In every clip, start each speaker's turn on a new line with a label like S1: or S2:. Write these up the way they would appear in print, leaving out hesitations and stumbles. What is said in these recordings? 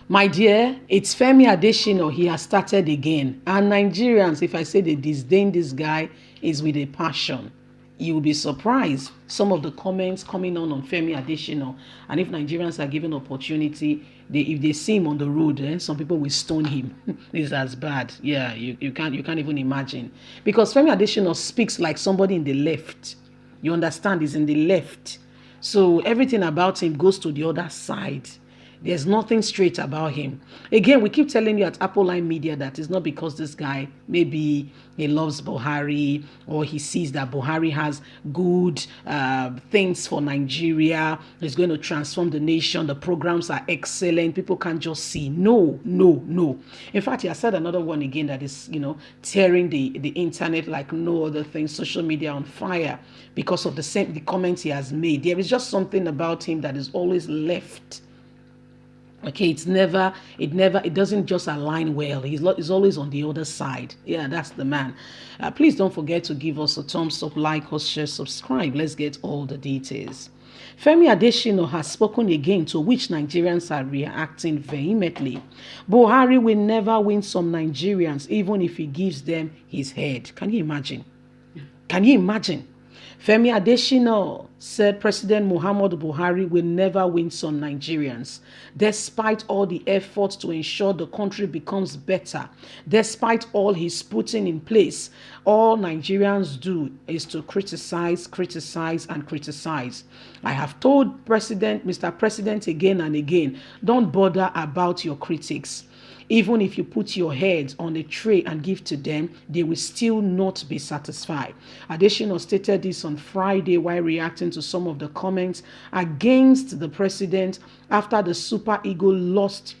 S1: My dear, it's Femi Adesina. He has started again. And Nigerians, if I say they disdain this guy, is with a passion. You will be surprised some of the comments coming on Femi Adesina. And if Nigerians are given opportunity, if they see him on the road, some people will stone him. This is as bad. Yeah, you can't even imagine. Because Femi Adesina speaks like somebody in the left. You understand? He's in the left. So everything about him goes to the other side. There's nothing straight about him. Again, we keep telling you at Apple Line Media that it's not because this guy, maybe he loves Buhari or he sees that Buhari has good things for Nigeria. He's going to transform the nation. The programs are excellent. People can't just see. No, no, no. In fact, he has said another one again that is, tearing the internet like no other thing, social media on fire because of the comments he has made. There is just something about him that is always left. Okay, it doesn't just align well. He's always on the other side. Yeah, that's the man. Please don't forget to give us a thumbs up, like us, share, subscribe. Let's get all the details. Femi Adesina has spoken again, to which Nigerians are reacting vehemently. Buhari will never win some Nigerians, even if he gives them his head. Can you imagine? Can you imagine? Femi Adesina said President Muhammadu Buhari will never win some Nigerians, despite all the efforts to ensure the country becomes better. Despite all he's putting in place, all Nigerians do is to criticize, criticize, and criticize. I have told Mr. President again and again, don't bother about your critics. Even if you put your head on a tray and give to them, they will still not be satisfied. Adesina stated this on Friday while reacting to some of the comments against the president after the Super Eagles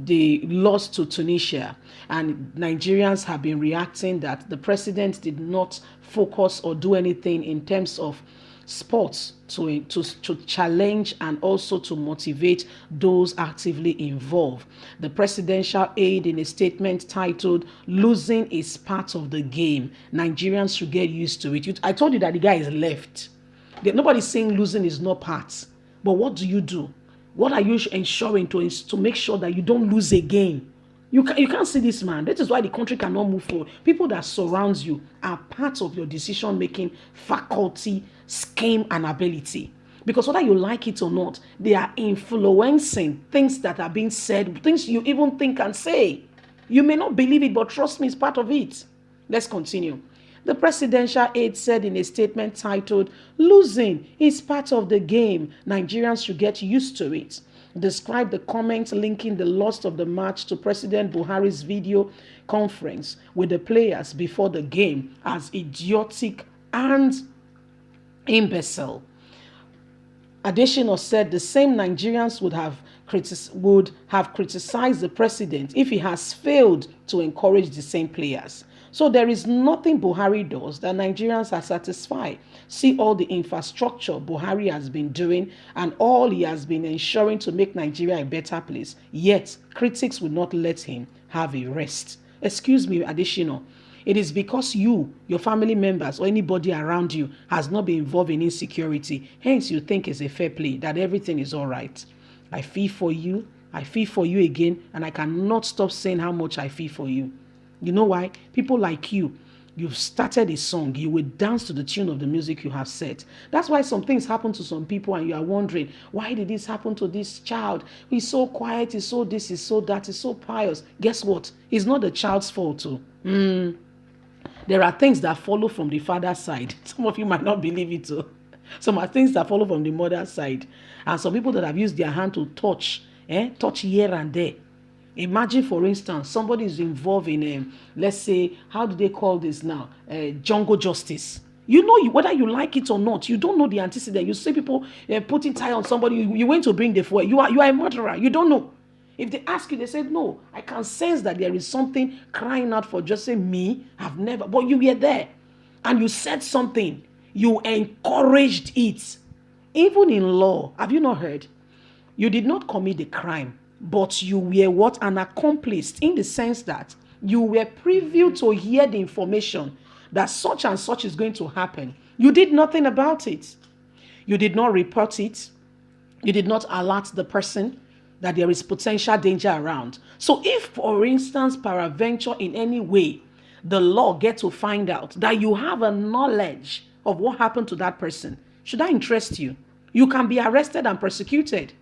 S1: lost to Tunisia, and Nigerians have been reacting that the president did not focus or do anything in terms of sports to challenge and also to motivate those actively involved. The presidential aide, in a statement titled "Losing is Part of the Game, Nigerians should get used to it." I told you that the guy is left. Nobody's saying losing is not part, but what do you do? What are you ensuring to make sure that you don't lose again? You can't see this man. That is why the country cannot move forward. People that surround you are part of your decision-making faculty, scheme, and ability. Because whether you like it or not, they are influencing things that are being said, things you even think and say. You may not believe it, but trust me, it's part of it. Let's continue. The presidential aide said in a statement titled, "Losing is part of the game. Nigerians should get used to it." Described the comment linking the loss of the match to President Buhari's video conference with the players before the game as idiotic and imbecile. Adesina said the same Nigerians would have criticized the president if he has failed to encourage the same players. So there is nothing Buhari does that Nigerians are satisfied. See all the infrastructure Buhari has been doing and all he has been ensuring to make Nigeria a better place. Yet, critics will not let him have a rest. Excuse me, Adesina. It is because you, your family members, or anybody around you has not been involved in insecurity. Hence, you think it's a fair play, that everything is all right. I feel for you. I feel for you again, and I cannot stop saying how much I feel for you. You know why? People like you've started a song, you will dance to the tune of the music you have set. That's why some things happen to some people and you are wondering, why did this happen to this child? He's so quiet, he's so this, he's so that, he's so pious. Guess what? It's not the child's fault too. There are things that follow from the father's side. Some of you might not believe it too. Some are things that follow from the mother's side. And some people that have used their hand to touch here and there. Imagine, for instance, somebody is involved in, let's say, how do they call this now? Jungle justice. You know, whether you like it or not, you don't know the antecedent. You see people putting tie on somebody, you went to bring the foil. You are a murderer. You don't know. If they ask you, they say, no, I can sense that there is something crying out for just say me. I've never, but you were there and you said something. You encouraged it. Even in law, have you not heard? You did not commit the crime, but you were what? An accomplice, in the sense that you were privy to hear the information that such and such is going to happen. You did nothing about it. You did not report it. You did not alert the person. that there is potential danger around. So if, for instance, peradventure in any way, the law get to find out that you have a knowledge of what happened to that person, should that interest you? You can be arrested and persecuted.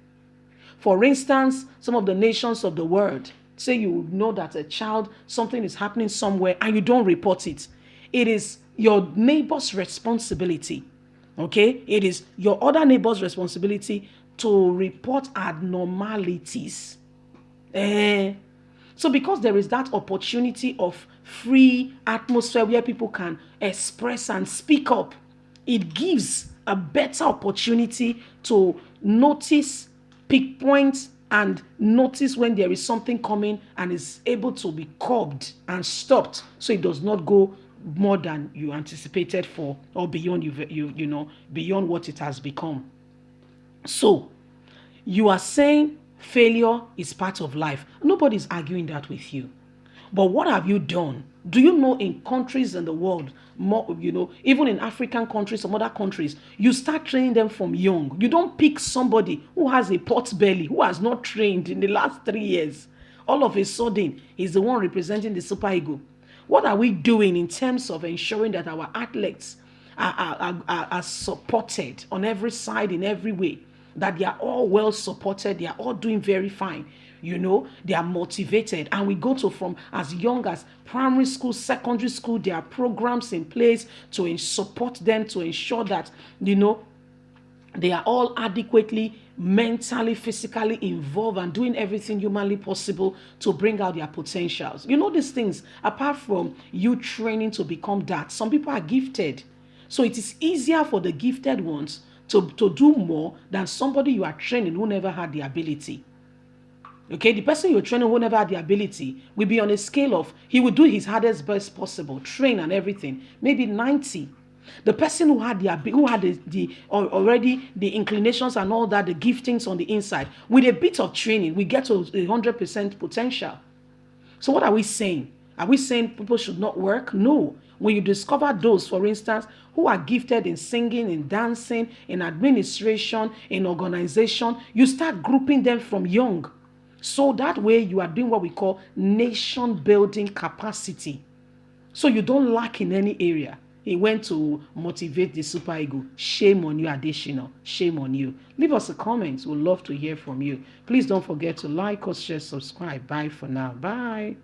S1: For instance, some of the nations of the world, say you know that a child, something is happening somewhere and you don't report it. It is your neighbor's responsibility. Okay? It is your other neighbor's responsibility to report abnormalities. So because there is that opportunity of free atmosphere where people can express and speak up, it gives a better opportunity to notice, pick points, and notice when there is something coming and is able to be curbed and stopped so it does not go more than you anticipated for, or beyond beyond what it has become. So you are saying failure is part of life. Nobody's arguing that with you. But what have you done? Do you know in countries in the world, more, even in African countries, some other countries, you start training them from young. You don't pick somebody who has a pot belly, who has not trained in the last 3 years. All of a sudden, he's the one representing the super ego. What are we doing in terms of ensuring that our athletes are supported on every side, in every way? That they are all well supported, they are all doing very fine. They are motivated, and we go to from as young as primary school, secondary school, there are programs in place to support them, to ensure that they are all adequately mentally, physically involved and doing everything humanly possible to bring out their potentials. These things, apart from you training to become that, some people are gifted. So it is easier for the gifted ones to do more than somebody you are training who never had the ability. Okay, the person you're training who never had the ability will be on a scale of, he will do his hardest best possible, train and everything, maybe 90. The person who had already the inclinations and all that, the giftings on the inside, with a bit of training, we get to 100% potential. So what are we saying? Are we saying people should not work? No. When you discover those, for instance, who are gifted in singing, in dancing, in administration, in organization, you start grouping them from young. So that way you are doing what we call nation building capacity. So you don't lack in any area. He went to motivate the super ego. Shame on you, additional. Shame on you. Leave us a comment. We'd love to hear from you. Please don't forget to like us, share, subscribe. Bye for now. Bye.